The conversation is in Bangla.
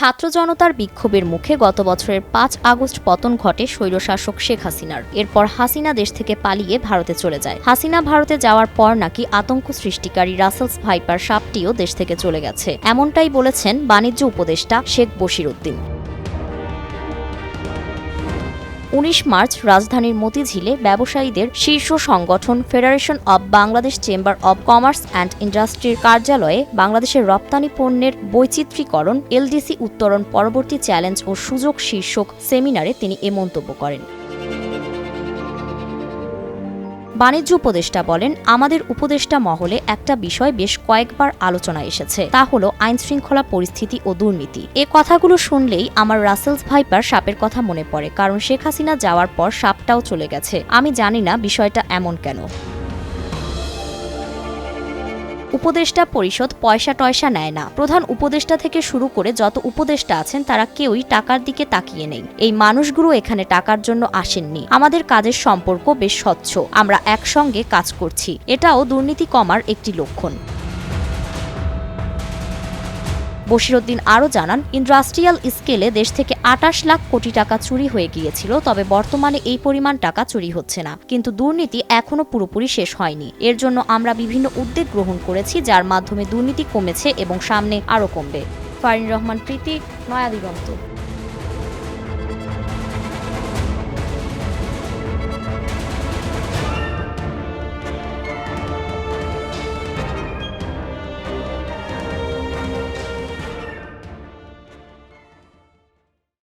ছাত্র জনতার বিক্ষোভের মুখে গত বছরের ৫ আগস্ট পতন ঘটে স্বৈরশাসক শেখ হাসিনার। এরপর হাসিনা দেশ থেকে পালিয়ে ভারতে চলে যায়। হাসিনা ভারতে যাওয়ার পর নাকি আতঙ্ক সৃষ্টিকারী রাসেলস ভাইপার সাপটিও দেশ থেকে চলে গেছে, এমনটাই বলেছেন বাণিজ্য উপদেষ্টা শেখ বশিরউদ্দিন। ১৯ মার্চ রাজধানীর মতিঝিলে ব্যবসায়ীদের শীর্ষ সংগঠন federation of Bangladesh chamber of commerce and ইন্ডাস্ট্রির কার্যালয়ে বাংলাদেশের রপ্তানি পণ্যের বৈচিত্র্যীকরণ, এলডিসি উত্তরণ পরবর্তী চ্যালেঞ্জ ও সুযোগ শীর্ষক সেমিনারে তিনি এ মন্তব্য করেন। বাণিজ্য উপদেষ্টা বলেন, আমাদের উপদেষ্টা মহলে একটা বিষয় বেশ কয়েকবার আলোচনায় এসেছে, তা হলো আইনশৃঙ্খলা পরিস্থিতি ও দুর্নীতি। এ কথাগুলো শুনলেই আমার রাসেলস ভাইপার সাপের কথা মনে পড়ে, কারণ শেখ হাসিনা যাওয়ার পর সাপটাও চলে গেছে। আমি জানি না বিষয়টা এমন কেন। উপদেষ্টা পরিষদ পয়সা টয়সা নেয় না। প্রধান উপদেষ্টা থেকে শুরু করে যত উপদেষ্টা আছেন তারা কেউই টাকার দিকে তাকিয়ে নেই। এই মানুষগুলো এখানে টাকার জন্য আসেননি। আমাদের কাজের সম্পর্ক বেশ স্বচ্ছ, আমরা একসঙ্গে কাজ করছি। এটাও দুর্নীতি কমার একটি লক্ষণ। বশিরউদ্দিন আরও জানান, ইন্ডাস্ট্রিয়াল স্কেলে দেশ থেকে ২৮ লাখ কোটি টাকা চুরি হয়ে গিয়েছিল, তবে বর্তমানে এই পরিমাণ টাকা চুরি হচ্ছে না। কিন্তু দুর্নীতি এখনো পুরোপুরি শেষ হয়নি। এর জন্য আমরা বিভিন্ন উদ্যোগ গ্রহণ করেছি, যার মাধ্যমে দুর্নীতি কমেছে এবং সামনে আরও কমবে। ফারিন রহমান প্রীতি, নয়া দিগন্ত।